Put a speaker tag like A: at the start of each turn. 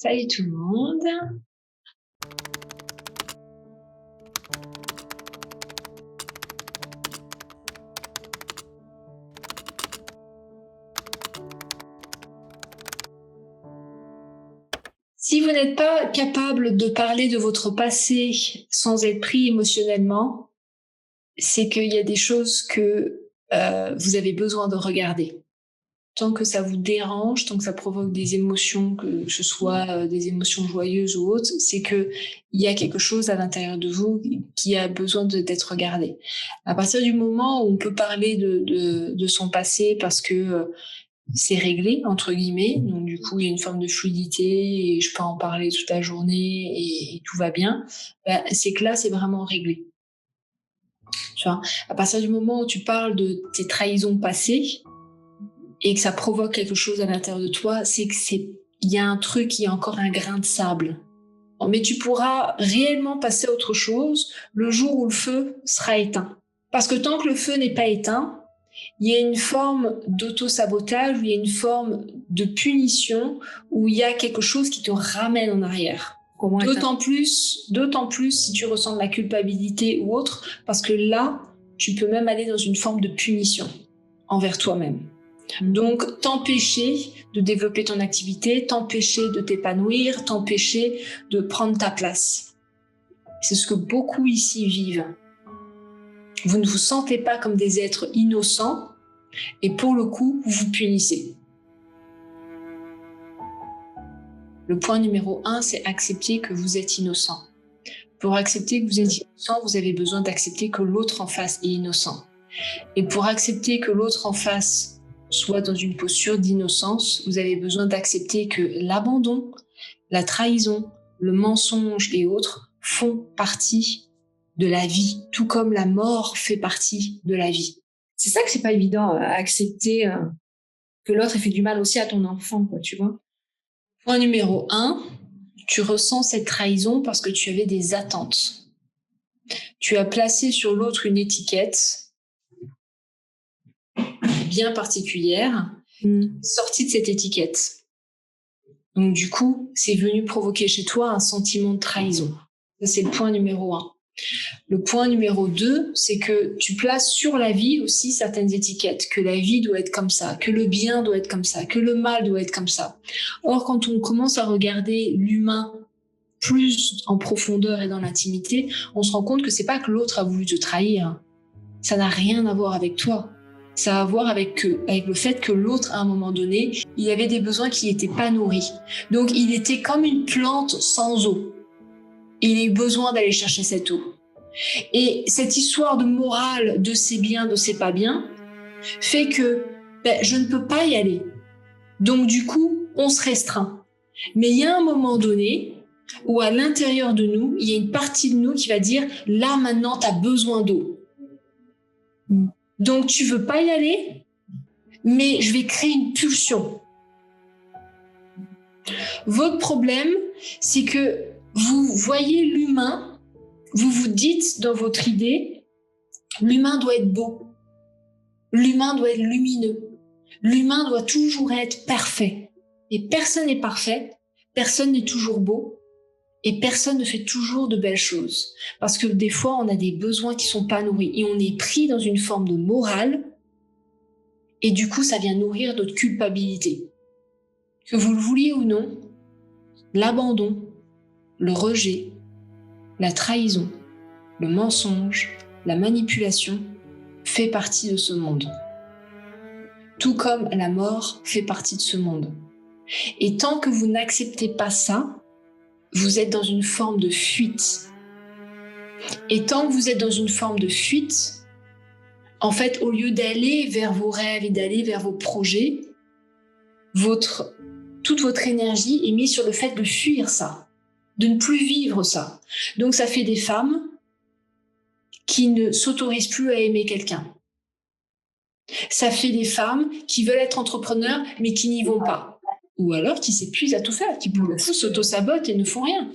A: Salut tout le monde. Si vous n'êtes pas capable de parler de votre passé sans être pris émotionnellement, c'est qu'il y a des choses que vous avez besoin de regarder. Tant que ça vous dérange, tant que ça provoque des émotions, que ce soit des émotions joyeuses ou autres, c'est que il y a quelque chose à l'intérieur de vous qui a besoin d'être regardé. À partir du moment où on peut parler de son passé parce que c'est réglé, entre guillemets, donc du coup il y a une forme de fluidité et je peux en parler toute la journée et tout va bien, c'est que là c'est vraiment réglé. Tu vois, à partir du moment où tu parles de tes trahisons passées, et que ça provoque quelque chose à l'intérieur de toi, c'est que il y a un truc, il y a encore un grain de sable. Mais tu pourras réellement passer à autre chose le jour où le feu sera éteint. Parce que tant que le feu n'est pas éteint, il y a une forme d'auto-sabotage, où il y a une forme de punition, où il y a quelque chose qui te ramène en arrière. D'autant plus si tu ressens de la culpabilité ou autre, parce que là, tu peux même aller dans une forme de punition envers toi-même. Donc, t'empêcher de développer ton activité, t'empêcher de t'épanouir, t'empêcher de prendre ta place. C'est ce que beaucoup ici vivent. Vous ne vous sentez pas comme des êtres innocents et pour le coup, vous vous punissez. Le point numéro 1, c'est accepter que vous êtes innocent. Pour accepter que vous êtes innocent, vous avez besoin d'accepter que l'autre en face est innocent. Et pour accepter que l'autre en face soit dans une posture d'innocence, vous avez besoin d'accepter que l'abandon, la trahison, le mensonge et autres font partie de la vie, tout comme la mort fait partie de la vie. C'est ça que c'est pas évident à accepter que l'autre ait fait du mal aussi à ton enfant, quoi, tu vois. Point numéro 1, tu ressens cette trahison parce que tu avais des attentes. Tu as placé sur l'autre une étiquette bien particulière, sortie de cette étiquette. Donc du coup, c'est venu provoquer chez toi un sentiment de trahison. Ça, c'est le point numéro 1. Le point numéro 2, c'est que tu places sur la vie aussi certaines étiquettes, que la vie doit être comme ça, que le bien doit être comme ça, que le mal doit être comme ça. Or, quand on commence à regarder l'humain plus en profondeur et dans l'intimité, on se rend compte que c'est pas que l'autre a voulu te trahir. Ça n'a rien à voir avec toi. Ça a à voir avec le fait que l'autre, à un moment donné, il avait des besoins qui n'étaient pas nourris. Donc, il était comme une plante sans eau. Il a eu besoin d'aller chercher cette eau. Et cette histoire de morale, de c'est bien, de c'est pas bien, fait que je ne peux pas y aller. Donc, du coup, on se restreint. Mais il y a un moment donné où, à l'intérieur de nous, il y a une partie de nous qui va dire « Là, maintenant, tu as besoin d'eau. » Donc, tu veux pas y aller, mais je vais créer une pulsion. Votre problème, c'est que vous voyez l'humain, vous vous dites dans votre idée, l'humain doit être beau, l'humain doit être lumineux, l'humain doit toujours être parfait. Et personne n'est parfait, personne n'est toujours beau, et personne ne fait toujours de belles choses. Parce que des fois, on a des besoins qui sont pas nourris, et on est pris dans une forme de morale, et du coup, ça vient nourrir notre culpabilité. Que vous le vouliez ou non, l'abandon, le rejet, la trahison, le mensonge, la manipulation fait partie de ce monde. Tout comme la mort fait partie de ce monde. Et tant que vous n'acceptez pas ça, vous êtes dans une forme de fuite. Et tant que vous êtes dans une forme de fuite, en fait, au lieu d'aller vers vos rêves et d'aller vers vos projets, toute votre énergie est mise sur le fait de fuir ça, de ne plus vivre ça. Donc ça fait des femmes qui ne s'autorisent plus à aimer quelqu'un. Ça fait des femmes qui veulent être entrepreneurs mais qui n'y vont pas. Ou alors qui s'épuisent à tout faire, qui pour le coup s'auto-sabotent et ne font rien.